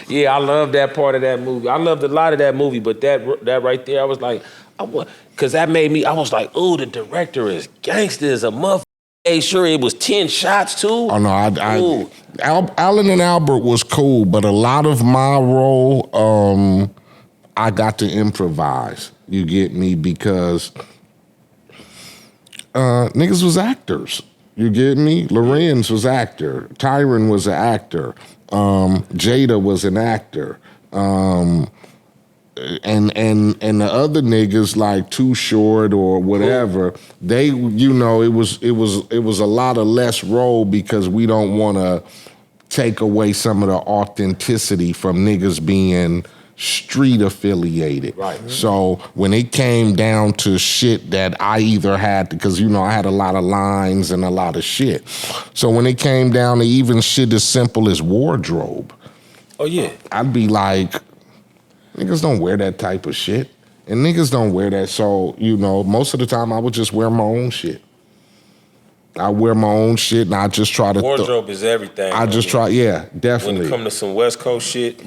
Yeah, I love that part of that movie. I loved a lot of that movie, but that right there, I was like, because that made me, I was like, oh, the director is gangster as a motherfucker. Hey, sure, it was 10 shots too. Oh no, Alan and Albert was cool, but a lot of my role, I got to improvise. You get me? Because niggas was actors. You get me? Lorenz was actor. Tyron was an actor. Jada was an actor. And the other niggas like Too Short or whatever, they, you know, it was a lot of less role because we don't want to take away some of the authenticity from niggas being street affiliated. Right. So when it came down to shit that I either had to, because you know I had a lot of lines and a lot of shit. So when it came down to even shit as simple as wardrobe, oh yeah, I'd be like, niggas don't wear that type of shit. And niggas don't wear that. So, you know, most of the time I would just wear my own shit. I wear my own shit and I just try to... Wardrobe is everything. I just try, yeah, definitely. When it come to some West Coast shit.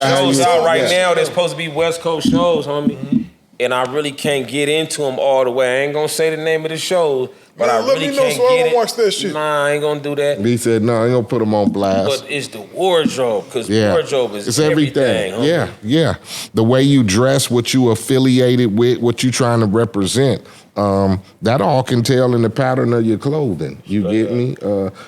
Shows out right now, there's supposed to be West Coast shows, homie. Mm-hmm. And I really can't get into them all the way. I ain't gonna say the name of the show, but I really can't get it. Watch that shit. Nah, I ain't gonna do that. He said, no, I ain't gonna put them on blast. But it's the wardrobe, because wardrobe is everything. Homie. Yeah. The way you dress, what you affiliated with, what you trying to represent. That all can tell in the pattern of your clothing. You get me?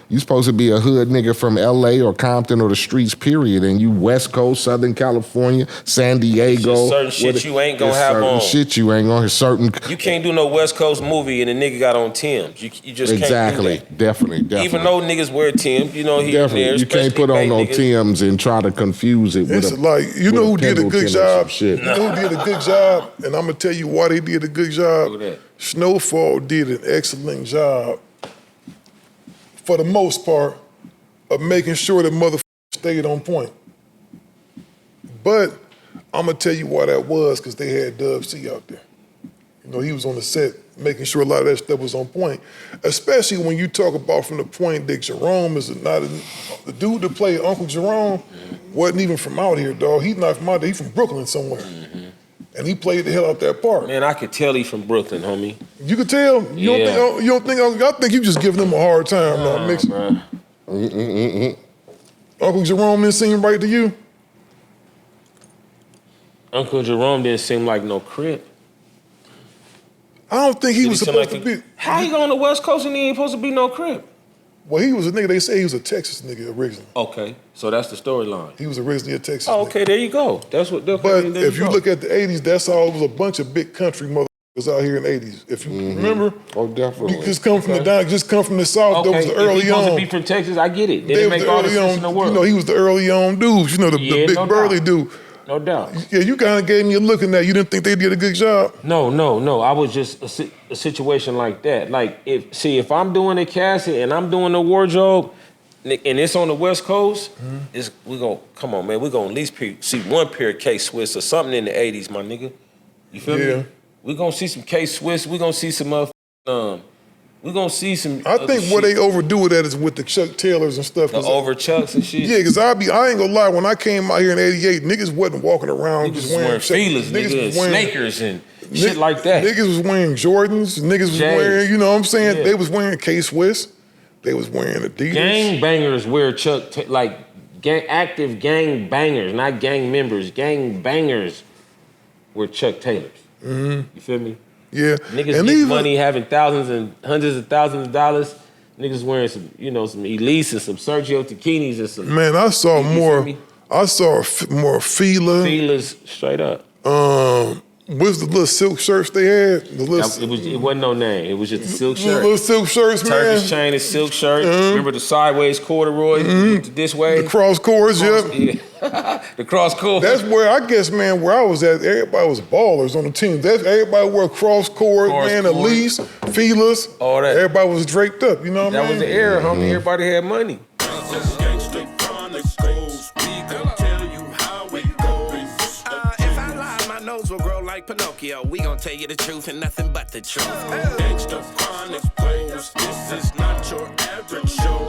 You supposed to be a hood nigga from LA or Compton or the streets, period. And you West Coast, Southern California, San Diego. Certain shit you ain't gonna have on. Shit you ain't gonna have. You can't do no West Coast movie and the nigga got on Timbs. You just can't do that. Definitely. Even though niggas wear Timbs, you know, here and there. You can't put on no Timbs and try to confuse it with you know who did a good job? You know who did a good job? And I'm gonna tell you why they did a good job. Look at that. Snowfall did an excellent job, for the most part, of making sure that motherfuckers stayed on point. But I'm gonna tell you why that was, because they had Dub C out there. You know, he was on the set making sure a lot of that stuff was on point, especially when you talk about from the point that Jerome the dude that played Uncle Jerome wasn't even from out here, dog. He's not from out there, he's from Brooklyn somewhere. Mm-hmm. And he played the hell out that part. Man, I could tell he from Brooklyn, homie. You could tell? I think you just giving him a hard time, no, mixing. Uncle Jerome didn't seem right to you? Uncle Jerome didn't seem like no Crip. I don't think he was supposed to be. How you on the West Coast and he ain't supposed to be no Crip? Well, he was a nigga, they say he was a Texas nigga originally. Okay, so that's the storyline. He was originally a Texas nigga. Okay, there you go. But if you look at the 80s, that's all, it was a bunch of big country motherfuckers out here in the 80s. If you remember? Oh, definitely. You just come from the South, okay. That was the early on. If he supposed to be from Texas, I get it. They didn't make all the sense in the world. You know, he was the early on dude, you know, the big burly dude. No doubt. Yeah, you kind of gave me a look in that. You didn't think they did a good job? No. I was just a situation like that. Like, if I'm doing a casting and I'm doing a wardrobe, and it's on the West Coast, come on, man. We're going to at least see one pair of K-Swiss or something in the 80s, my nigga. You feel me? We're going to see some K-Swiss. We're going to see some we're going to see some I think where they overdo it at is with the Chuck Taylors and stuff. The over Chucks and shit? Yeah, because I ain't going to lie. When I came out here in 88, niggas wasn't walking around just wearing feelers, niggas Snakers and shit like that. Niggas was wearing Jordans. Niggas was wearing, you know what I'm saying? Yeah. They was wearing K-Swiss. They was wearing Adidas. Gang bangers wear Chuck, active gang bangers, not gang members. Gang bangers wear Chuck Taylors. Mm-hmm. You feel me? Yeah. Niggas get money having thousands and hundreds of thousands of dollars. Niggas wearing some, some Elise and some Sergio Tachinis and some. Man, I saw more Fila. Fila's straight up. What's the little silk shirts they had? It wasn't no name. It was just a silk shirt. Little silk shirts, man. Turkish chain and silk shirt. Remember the sideways corduroy this way? The cross cords, yeah. The cross cords. That's where I guess, man, where I was at, everybody was ballers on the team. Everybody wore cross cord, man, Elise, Filas. All that. Everybody was draped up, you know what I mean? That was the era, homie. Everybody had money. Gangster Chronicles, we gon' tell you how it goes. If I lie, my nose will grow like Pinocchio. We gon' tell you the truth and nothing but the truth. Gangster Chronicles, this is not your average show.